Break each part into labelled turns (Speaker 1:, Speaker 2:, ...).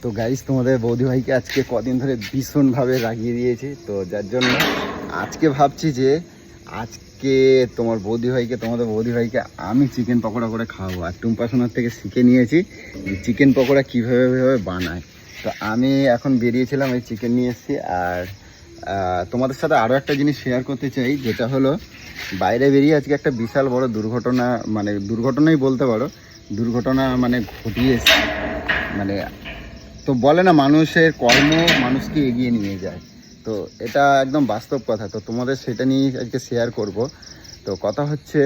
Speaker 1: তো গাইস তোমাদের বৌদি ভাইকে আজকে কদিন ধরে ভীষণভাবে রাগিয়ে দিয়েছি, তো যার জন্য আজকে ভাবছি যে আজকে তোমাদের বৌদি ভাইকে আমি চিকেন পকোড়া করে খাওয়াবো। আর টুম্পা সোনার থেকে শিখে নিয়েছি যে চিকেন পকোড়া কীভাবে বানায়। তো আমি এখন বেরিয়েছিলাম, এই চিকেন নিয়ে এসেছি। আর তোমাদের সাথে আরও একটা জিনিস শেয়ার করতে চাই, যেটা হলো বাইরে বেরিয়ে আজকে একটা বিশাল বড় দুর্ঘটনা, মানে দুর্ঘটনাই বলতে পারো, দুর্ঘটনা মানে ঘটিয়েছে। মানে তো বলে না, মানুষের কর্ম মানুষকে এগিয়ে নিয়ে যায়, তো এটা একদম বাস্তব কথা। তো তোমাদের সেটা নিয়ে আজকে শেয়ার করব। তো কথা হচ্ছে,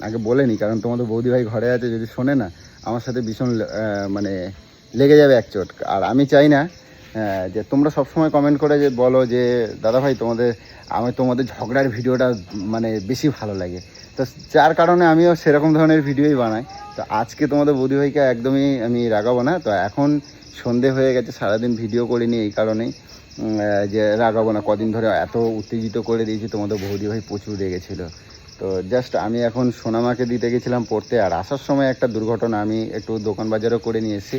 Speaker 1: আগে বলে নিই, কারণ তোমাদের বৌদি ভাই ঘরে আছে, যদি শোনে না আমার সাথে ভীষণ মানে লেগে যাবে এক চোট। আর আমি চাই না যে তোমরা সবসময় কমেন্ট করে যে বলো যে দাদা ভাই তোমাদের ঝগড়ার ভিডিওটা মানে বেশি ভালো লাগে, তো যার কারণে আমিও সেরকম ধরনের ভিডিওই বানাই। তো আজকে তোমাদের বৌদি ভাইকে একদমই আমি রাগাবো না। তো এখন সন্ধে হয়ে গেছে, সারাদিন ভিডিও করিনি এই কারণেই যে রাগাবো না। কদিন ধরে এত উত্তেজিত করে দিয়েছি, তোমাদের বৌদি ভাই প্রচুর রেগেছিলো। তো জাস্ট আমি এখন সোনামাকে দিতে গেছিলাম পড়তে, আর আসার সময় একটা দুর্ঘটনা, আমি একটু দোকান বাজারও করে নিয়ে এসেছি।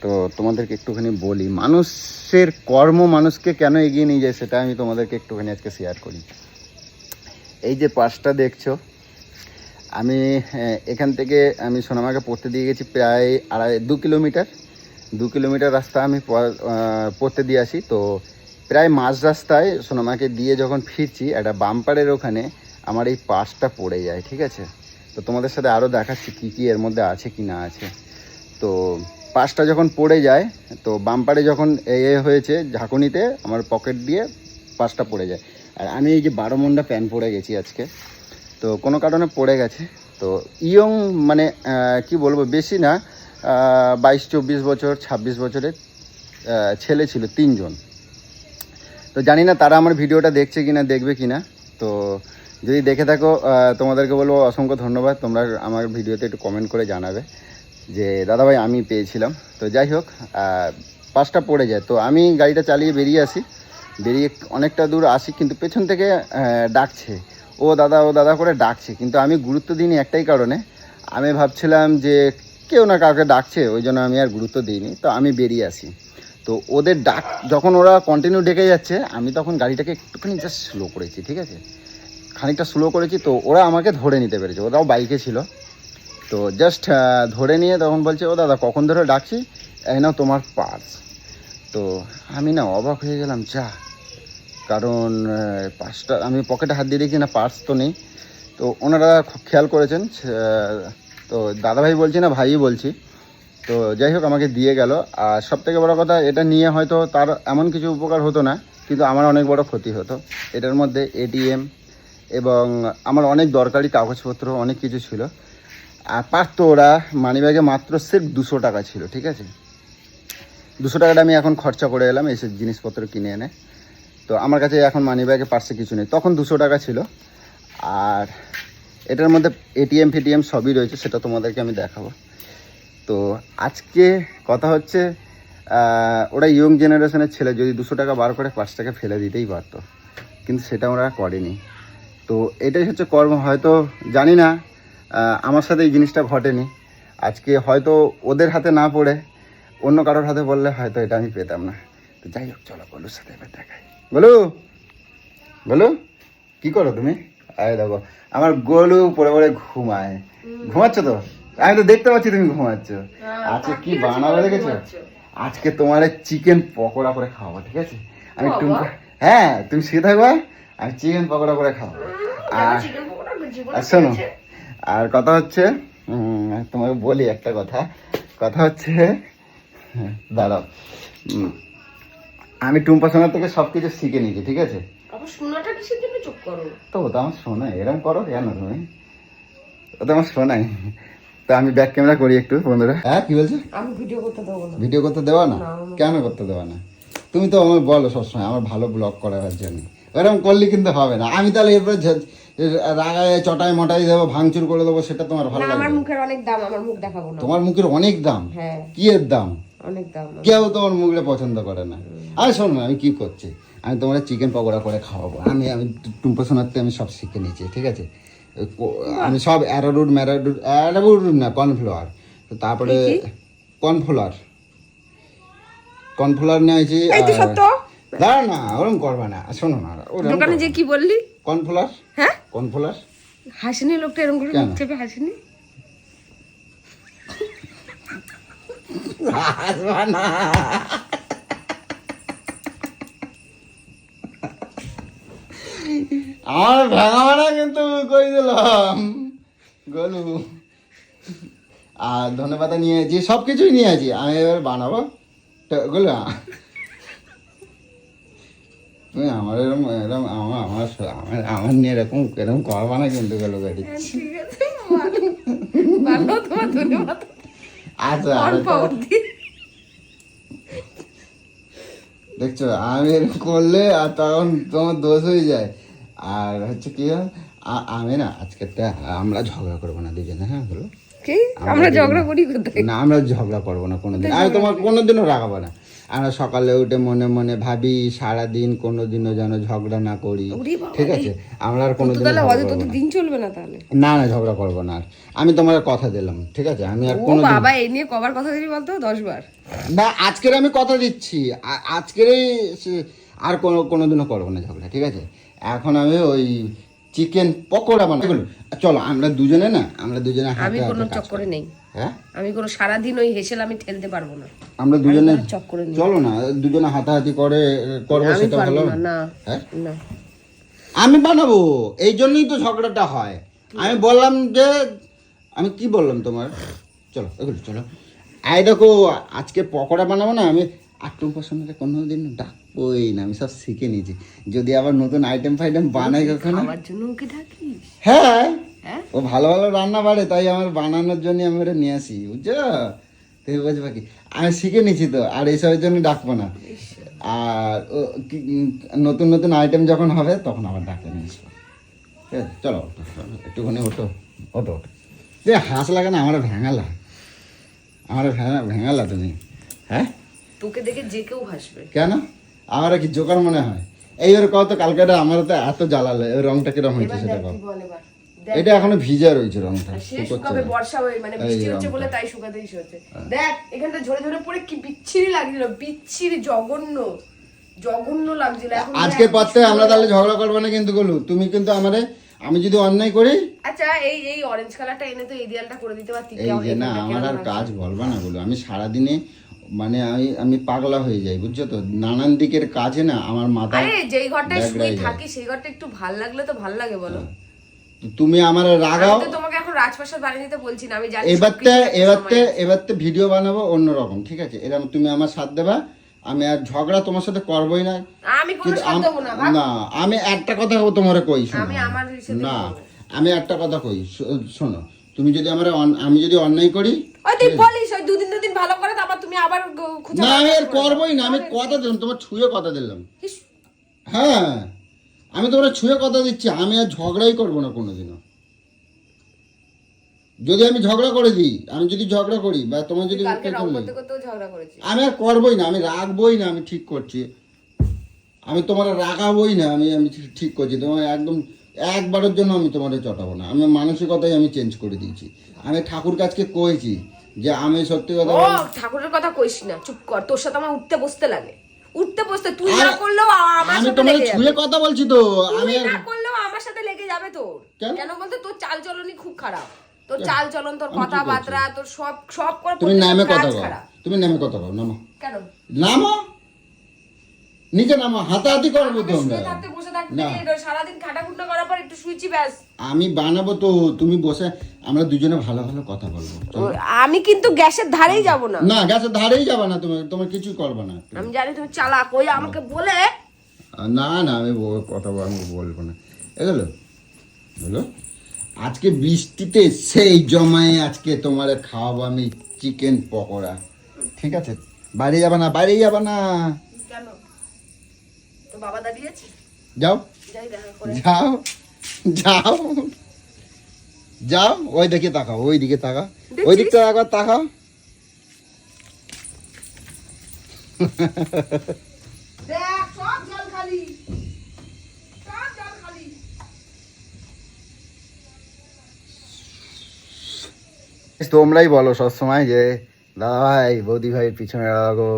Speaker 1: তো তোমাদেরকে একটুখানি বলি, মানুষের কর্ম মানুষকে কেন এগিয়ে নিয়ে যায় সেটা আমি তোমাদেরকে একটুখানি আজকে শেয়ার করি। এই যে পাশটা দেখছো, আমি এখান থেকে আমি সোনামাকে পড়তে দিয়ে গেছি প্রায় 2 কিলোমিটার রাস্তা আমি পড়তে দিয়ে আসি। তো প্রায় মাঝ রাস্তায় সোনামাকে দিয়ে যখন ফিরছি, একটা বাম্পারের ওখানে আমার এই পাশটা পড়ে যায়, ঠিক আছে। তো তোমাদের সাথে আরও দেখাচ্ছি কী কী এর মধ্যে আছে কি না আছে। তো পাশটা যখন পড়ে যায়, তো বাম্পারে যখন হয়েছে ঝাঁকুনিতে আমার পকেট দিয়ে পাশটা পড়ে যায়। আর আমি এই যে 12 মন্ডা প্যান্ট পরে গেছি আজকে, তো কোনো কারণে পড়ে গেছে। তো ইয়ং মানে কি বলবো, বেশি না, 22-24 বছর 26 বছরের ছেলে ছিল 3 জন। তো জানি না তারা আমার ভিডিওটা দেখছে কিনা, দেখবে কিনা। তো যদি দেখে থাকো তোমাদেরকে বলবো অসংখ্য ধন্যবাদ। তোমরা আমার ভিডিওতে একটু কমেন্ট করে জানাবে যে দাদাভাই আমি পেয়েছিলাম। তো যাই হোক, পাশটা পড়ে যায়। তো আমি গাড়িটা চালিয়ে বেরিয়ে অনেকটা দূর আসি, কিন্তু পেছন থেকে ডাকছে, ও দাদা করে ডাকছে। কিন্তু আমি গুরুত্ব দিইনি একটাই কারণে, আমি ভাবছিলাম যে কেউ না কাউকে ডাকছে, ওই জন্য আমি আর গুরুত্ব দিইনি। তো আমি বেরিয়ে আসি। তো ওদের ডাক যখন ওরা কন্টিনিউ ডেকে যাচ্ছে, আমি তখন গাড়িটাকে একটুখানি জাস্ট স্লো করেছি, ঠিক আছে, খানিকটা স্লো করেছি। তো ওরা আমাকে ধরে নিতে পেরেছে, ওরাও বাইকে ছিল। তো জাস্ট ধরে নিয়ে তখন বলছে, ও দাদা কখন ধরে ডাকছি, এই নাও তোমার পার্স। তো আমি না অবাক হয়ে গেলাম, কারণ পার্সটা আমি পকেটে হাত দিয়ে দেখি না, পার্স তো নেই। তো ওনারা খেয়াল করেছেন, তো দাদাভাই বলছি না ভাইই বলছি। তো যাই হোক আমাকে দিয়ে গেল। আর সবথেকে বড় কথা, এটা নিয়ে হয়তো তার এমন কিছু উপকার হতো না, কিন্তু আমার অনেক বড় ক্ষতি হতো। এটার মধ্যে এটিএম এবং আমার অনেক দরকারি কাগজপত্র অনেক কিছু ছিল। আর পারতো ওরা মানিব্যাগে মাত্র সির্ফ 200 টাকা ছিল, ঠিক আছে। 200 টাকাটা আমি এখন খরচা করে এলাম এইসব জিনিসপত্র কিনে এনে। তো আমার কাছে এখন মানিব্যাগে পার্সে কিছু নেই, তখন 200 টাকা ছিল। আর এটার মধ্যে এটিএম ফেটিএম সবই রয়েছে, সেটা তোমাদেরকে আমি দেখাবো। তো আজকে কথা হচ্ছে, ওরা ইয়ং জেনারেশনের ছেলে, যদি 200 টাকা বার করে পার্সটাকে ফেলে দিতেই পারতো, কিন্তু সেটা ওরা করেনি। তো এটাই হচ্ছে কর্ম। হয়তো জানি না, আমার সাথে এই জিনিসটা ঘটেনি, আজকে হয়তো ওদের হাতে না পড়ে অন্য কারোর হাতে পড়লে হয়তো এটা আমি পেতাম না। তো যাই হোক, চলো গলুর সাথে এবার দেখাই। গলু কি করো তুমি? আরে দেখো আমার গলু পরে ঘুমায়। ঘুমাচ্ছ তো? আমি তো দেখতে পাচ্ছি তুমি ঘুমাচ্ছ। আজকে কি বানাবো দেখেছো? আজকে তোমার চিকেন পকোড়া করে খাওয়াবো, ঠিক আছে। আমি হ্যাঁ, তুমি শুয়ে থাকবা, আমি চিকেন পকোড়া করে খাওয়াবো। আর শোনো, আর কথা হচ্ছে, তোমাকে বলি একটা কথা হচ্ছে, দাঁড়াও, আমি টুম্পা সোনার থেকে সবকিছু শিখে নিয়েছি, ঠিক আছে। তো ওটা আমার শোনাই, এরকম করো কেন তুমি? ওটা আমার শোনাই। তো আমি ব্যাক ক্যামেরা করি একটু, বন্ধুরা। হ্যাঁ, কি বলছো? আমি ভিডিও করতে দেওয়া না? কেন করতে দেওয়া না? তুমি তো আমার বলো সবসময় আমার ভালো ব্লগ করার জন্য, এরকম করলে কিন্তু হবে না। আমি তাহলে এরপরে রাগায় চটাই মটাই দেবো, ভাঙচুর করে দেবো, সেটা তোমার ভালো লাগে?
Speaker 2: আমার মুখের অনেক দাম, আমার মুখ দেখাবো না।
Speaker 1: তোমার মুখের অনেক দাম?
Speaker 2: হ্যাঁ।
Speaker 1: কি এর দাম?
Speaker 2: অনেক দাম।
Speaker 1: কেউ তোমার মুখে পছন্দ করে না। আরে শোনো, আমি কি করছি, আমি তোমার চিকেন পকোড়া করে খাওয়াবো। আমি টুম্পা সোনাতে আমি সব শিখে নিয়েছি, ঠিক আছে। আমি সব অ্যারারুট না, কর্নফ্লাওয়ার, তারপরে কর্নফ্লাওয়ার, কর্নফ্লাওয়ার নিয়েছি
Speaker 2: এই তো সত্য
Speaker 1: দাঁড়া না, ওরকম করবা না, শোনো না,
Speaker 2: দোকানে যে কি বললি?
Speaker 1: কর্নফ্লাওয়ার,
Speaker 2: হ্যাঁ
Speaker 1: কর্নফ্লাওয়ার
Speaker 2: হাসিনি, লোকটা এরকম করে
Speaker 1: কেন?
Speaker 2: মুখ চেপে হাসিনি।
Speaker 1: হাসবা না। আমার ভেঙামানা কিন্তু কই দিলাম গলু। আর ধনেপাতা নিয়েছি, সব কিছুই নিয়েছি, আমি এবার বানাবো গলু। তুমি আমার এরকম এরকম আমার আমার আমার আমার নিয়ে এরকম এরকম করবা না কিন্তু গেলো গাড়ি।
Speaker 2: ঠিক আছে ভালো, তোমার ধন্যবাদ।
Speaker 1: আচ্ছা দেখছো আমি এরকম করলে আর তখন তোমার দোষ হয়ে যায়। আর হচ্ছে কি হয়, আমি না আজকে আমরা ঝগড়া করবো না দুজনে, হ্যাঁ বলো।
Speaker 2: কি আমরা ঝগড়া করি কোথায়?
Speaker 1: না আমরা ঝগড়া করবো না কোনোদিন, আমি তোমার কোনোদিনও রাখাবো না। আমরা সকালে উঠে মনে মনে ভাবি সারাদিন কোনোদিনও যেন ঝগড়া না করি, ঠিক আছে? আমরা আর কোনোদিন
Speaker 2: দিন চলবে না তাহলে।
Speaker 1: না না ঝগড়া করবো না আর। আমি তোমার কথা দিলাম, ঠিক আছে? আমি আর কোনো
Speaker 2: বাবা এই নিয়ে কবার কথা দিলি বলতো? 10 বার
Speaker 1: না, আজকের আমি কথা দিচ্ছি, আজকের আর কোনোদিনও করবো না ঝগড়া, ঠিক আছে? এখন আমি ওই চিকেন পকোড়া বানাবো। চলো আমরা দুজনে না, আমরা দুজনে
Speaker 2: আমি কোনো চক্করে নেই।
Speaker 1: হ্যাঁ
Speaker 2: আমি কোনো সারাদিন ওই হেসেল আমি ঠেলতে পারবো না।
Speaker 1: আমরা দুজনে
Speaker 2: চক্করে নেই।
Speaker 1: চলো না দুজনে হাতাহাতি করে করবো, সেটা ভালো
Speaker 2: না।
Speaker 1: হ্যাঁ
Speaker 2: না
Speaker 1: আমি বানাবো, এই জন্যই তো ঝগড়াটা হয়। আমি বললাম যে, আমি কি বললাম তোমার, চলো এগুলো চলো। এই দেখো আজকে পকোড়া বানাবো না, আমি আটটুম পছন্দের কোনোদিন ডাকবোই না, আমি সব শিখে নিয়েছি। যদি আবার নতুন আইটেম ফাইটেম বানাই কখনো,
Speaker 2: আমার জন্য কি থাকিস?
Speaker 1: হ্যাঁ
Speaker 2: হ্যাঁ
Speaker 1: ও ভালো ভালো রান্না পারে, তাই আমার বানানোর জন্য আমি ওটা নিয়ে আসি, বুঝছো? তুমি বুঝবা কি, আমি শিখে নিয়েছি তো, আর এইসবের জন্য ডাকবো না। আর নতুন নতুন আইটেম যখন হবে তখন আবার ডাকে নিয়ে আসবো, ঠিক আছে? চলো একটুখানি ওটো ওটো ওটো যে হাঁস লাগে না, আমার ভেঙালা, আমার ভেঙালা তুমি, হ্যাঁ?
Speaker 2: তোকে দেখে যে কেউ হাসবে।
Speaker 1: কেন আমার কি জোকার মনে হয়? এইবার কত কালকে আমার তো এত জ্বালালে, ওই রংটা কিরকম হয়েছে সেটা কও। এটা এখনো ভিজা রয়েছে রংটা,
Speaker 2: শুকাবে, বর্ষা হয়ে মানে বৃষ্টি হচ্ছে বলে তাই শুকাতেই হচ্ছে। দেখ এখানটা ঝরে ঝরে পড়ে কি বিচ্ছিরি লাগছিল, বিচ্ছিরি জঘন্য জঘন্য লাগছিল। এখন
Speaker 1: আজকের পর থেকে আমরা তাহলে ঝগড়া করবো না কিন্তু গলু, তুমি কিন্তু আমারে, আমি যদি অন্যায় করি,
Speaker 2: আচ্ছা এই অরেঞ্জ কালারটা এনে তো এই দেয়ালটা করে দিতে পারতি।
Speaker 1: এই যে না আমার আর কাজ বলবা না বলো, আমি সারাদিনে মানে আমি পাগলা হয়ে যাই, বুঝছো তো? নানান দিকের কাজে না আমার মাথা।
Speaker 2: আরে যেই ঘরটায় শুয়ে থাকি সেই ঘরটা একটু ভাল লাগলে তো ভাল লাগে বলো।
Speaker 1: তুমি আমার রাগাও,
Speaker 2: আমি তো তোমাকে এখন রাজপ্রাসাদ বানিয়ে দিতে বলছি না, আমি জানি
Speaker 1: এবারতে ভিডিও বানাবো অন্যরকম, ঠিক আছে? এরকম তুমি আমার সাথ দেবা, আমি আর ঝগড়া তোমার সাথে করবোই না।
Speaker 2: আমি কোনো সাথ দেব না।
Speaker 1: না আমি একটা কথা তোমারে কই, শোনো
Speaker 2: আমি আমার হিসেবে
Speaker 1: না, আমি একটা কথা কই, শোনো, তুমি যদি আমি যদি অন্যায় করি,
Speaker 2: ওই তুই বলিস ওই দুদিন ভালো করে, তারপর তুমি আবার খুঁজে
Speaker 1: না আমি আর করবোই না, আমি কথা দিলাম, তোমার ছুঁয়ে কথা দিলাম, হ্যাঁ আমি তোমার ছুঁয়ে কথা দিচ্ছি, আমি আর ঝগড়াই করবো না কোনোদিনও। যদি আমি ঝগড়া করে দিই, আমি যদি ঝগড়া করি বা তোমার যদি আমি আর করবোই না, আমি রাখবোই না, আমি ঠিক করছি, আমি তোমার রাগাবোই না, আমি ঠিক করছি। তোমার একদম একবারের জন্য আমি তোমার চটাবো না, আমি মানসিকতাই আমি চেঞ্জ করে দিয়েছি। আমি ঠাকুর কাছকে কয়েছি যে আমি সত্যি কথা,
Speaker 2: ঠাকুরের কথা কইস না, চুপ কর। তোর সাথে আমার উঠতে বসতে লাগে, উঠতে বসতে তুই না করলেও আমার
Speaker 1: আমি
Speaker 2: সাথে
Speaker 1: তোমার
Speaker 2: লেগে
Speaker 1: ছুঁয়ে
Speaker 2: যাবে।
Speaker 1: কথা বলছি তো, আমি
Speaker 2: তুই না করলেও আমার সাথে লেগে যাবে তোর। কেন বলতে তোর চাল চলনই খুব খারাপ, তোর চাল চলন, তোর কথাবার্তা, তোর সব করে।
Speaker 1: তুমি নামে কথা কও, তুমি নামে কথা কও, নামো।
Speaker 2: কেন
Speaker 1: নামো, নিচে নামো, হাতাহাতি করবো তো আমরা।
Speaker 2: সারাদিন খাটাখুটা করার পর একটু শুইছি ব্যাস।
Speaker 1: আমি বানাবো তো, তুমি বসে আমরা দুজনে ভালো ভালো কথা বলবো।
Speaker 2: আমি কিন্তু গ্যাসের ধারেই যাব না।
Speaker 1: না গ্যাসের ধারেই যাবে না, তোমার কিছুই করবে না।
Speaker 2: আমি জানি তুমি চালাক, ওই আমাকে বলে।
Speaker 1: না না আমি কথা আমি বলবো না, এগুলো বলো। আজকে বৃষ্টিতে সেই জমায়ে আজকে তোমারে খাওয়াবো আমি চিকেন পকোড়া, ঠিক আছে? বাইরে যাবে না, বাইরে যাবে না।
Speaker 2: কেন? তো বাবা দাঁড়িয়ে আছে,
Speaker 1: যাও যাও যাও যাও, ওই দিকে তাকাও, ওই দিকে তাকাও, ওই দিকটা একবার তাকাও।
Speaker 2: দেখ সব জল খালি, সব জল খালি।
Speaker 1: তোমরাই বলো সবসময় যে দাদা ভাই বৌদি ভাইয়ের পিছনে লাগো,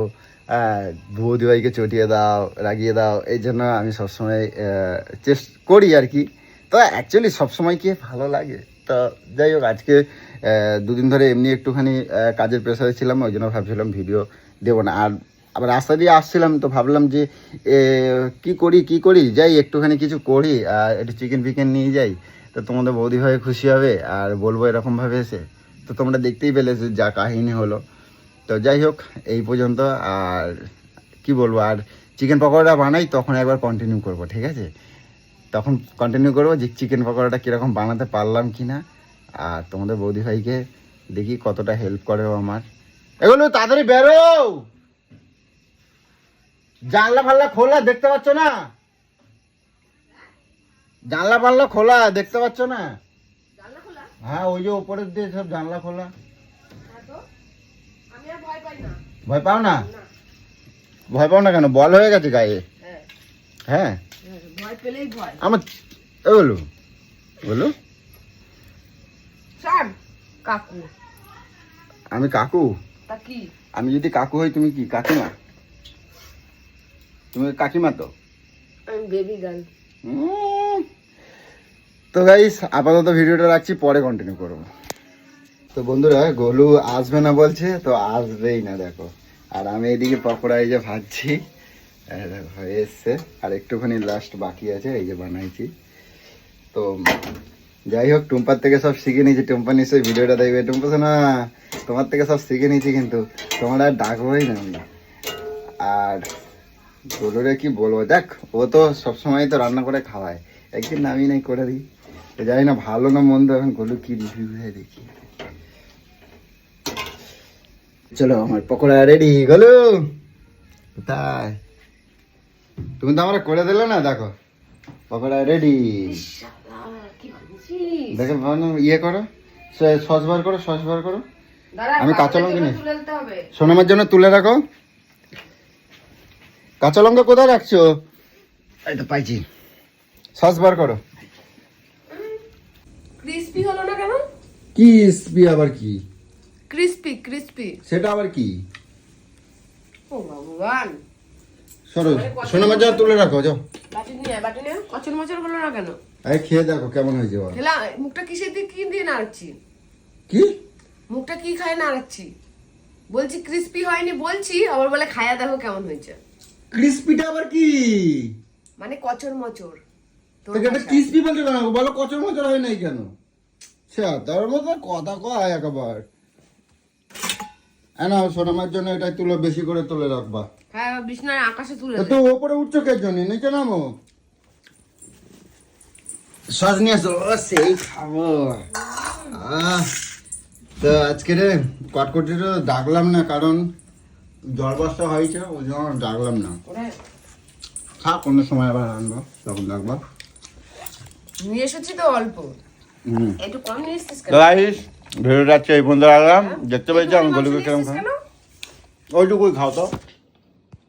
Speaker 1: বৌদি ভাইকে চটিয়ে দাও, রাগিয়ে দাও, এই জন্য আমি সবসময় চেষ্টা করি আর কি। তো অ্যাকচুয়ালি সবসময় কি ভালো লাগে। তো যাই হোক, আজকে দুদিন ধরে এমনি একটুখানি কাজের প্রেসারে ছিলাম, ওই জন্য ভাবছিলাম ভিডিও দেবো না। আর আবার রাস্তা দিয়ে আসছিলাম, তো ভাবলাম যে কি করি যাই একটুখানি কিছু করি, আর একটু চিকেন ফিকেন নিয়ে যাই, তো তোমাদের বৌদি ভাই খুশি হবে আর বলবো এরকমভাবে এসে। তো তোমরা দেখতেই পেলে যে যা কাহিনী হলো। তো যাই হোক, এই পর্যন্ত। আর কি বলবো, আর চিকেন পকোড়া বানাই তখন একবার কন্টিনিউ করব, ঠিক আছে? তখন কন্টিনিউ করবো যে চিকেন পকোড়াটা কীরকম বানাতে পারলাম কি না, আর তোমাদের বৌদি ভাইকে দেখি কতটা হেল্প করে ও আমার। এগুলো তাড়াতাড়ি বেরো, জানলা ফাল্লা খোলা, দেখতে পাচ্ছ না? জানলা ফাল্লা খোলা, দেখতে পাচ্ছ না? হ্যাঁ, ওই যে উপরের দিয়ে সব জানলা খোলা। ভয় পাও না? ভয় পাও না কেন? বল হয়ে গেছে গায়ে। হ্যাঁ, আমার বলো বলো।
Speaker 2: কাকু,
Speaker 1: আমি কাকু?
Speaker 2: কি
Speaker 1: আমি যদি কাকু হই, তুমি কি কাকিমা? তুমি কাকিমা তো।
Speaker 2: আমি বেবি গার্ল।
Speaker 1: তো গাইস, আপাতত ভিডিওটা রাখছি, পরে কন্টিনিউ করবো। তো বন্ধুরা, গোলু আসবে না বলছে, তো আসবেই না দেখো। আর আমি এইদিকে পকোড়া এই যে ভাজছি, হয়ে এসছে, আর একটুখানি লাস্ট বাকি আছে, এই যে বানাইছি। তো যাই হোক, টুম্পার থেকে সব শিখে নিয়েছি। টুম্পা নিশ্চয়ই ভিডিওটা দেখবে। টুম্পা শোনা, তোমার থেকে সব শিখে নিয়েছি, কিন্তু তোমার আর ডাকবোই না আমি। আর গোলুরে কি বলবো, দেখ ও তো সবসময় তো রান্না করে খাওয়ায়, একদিন আমি নাই করে দিই। তো জানি না ভালো না মন্দ, এখন গোলু কি রিভিউ হয় দেখি। চলো, আমার পকোড়া রেডি। গোলু কোথায়? তুমি তো আমরা করে দিলে না, দেখো পকোড়া রেডি। দেখো ইয়ে করো, সস বার করো, সস বার করো। আমি কাঁচা লঙ্কা নিই, সোনামার জন্য তুলে রাখো। কাঁচা লঙ্কা কোথায় রাখছো? এই তো পাইছি। সস বার করো।
Speaker 2: ক্রিস্পি হলো না কেন?
Speaker 1: ক্রিস্পি আবার কি?
Speaker 2: ক্রিস্পি
Speaker 1: সেটা আবার কি?
Speaker 2: ও ভগবান,
Speaker 1: সরো, সোনামার জন্য তুলে রাখো, যাও।
Speaker 2: বাটি নিয়ে কচুর মচর হলো না কেন?
Speaker 1: আরে খেয়ে দেখো কেমন হয়েছে।
Speaker 2: খেলা মুখটা কিসের দিয়ে কি দিয়ে নাড়াচ্ছি?
Speaker 1: কি
Speaker 2: মুখটা কি খায় নাড়াচ্ছি? বলছি ক্রিস্পি হয়নি বলছি, আবার বলে খায়া দেখো কেমন হয়েছে।
Speaker 1: ক্রিস্পিটা আবার কি?
Speaker 2: মানে কচর মচর।
Speaker 1: তো এটা ক্রিস্পি বলতে কেন? বলো কচর মচর হয় নাই কেন? আচ্ছা, তার মধ্যে কথা কয় একবার। না, সোনামার জন্য এটা তুলে বেশি করে তুলে রাখবা।
Speaker 2: হ্যাঁ, বিছনায় আকাশে তুলে
Speaker 1: তো উপরে উঠছো কে জন্য? নিচে নামো। সস নিয়ে আসো, সেই খাবো। তো আজকে রে কটকটিটা ডাকলাম না, কারণ জল বস্তা হয়েছে, ওই জন্য ডাকলাম না। থাক, অন্য সময় আবার আনবো, তখন ডাকবো।
Speaker 2: নিয়ে এসেছি তো অল্প, একটু কম নিয়ে এসেছিস কেন?
Speaker 1: গাইস, ভিডিওটা এই বন্ধু আলাম দেখতে পেয়েছি আমি গোলুকে কেমন খাই, ওইটুকুই খাও তো।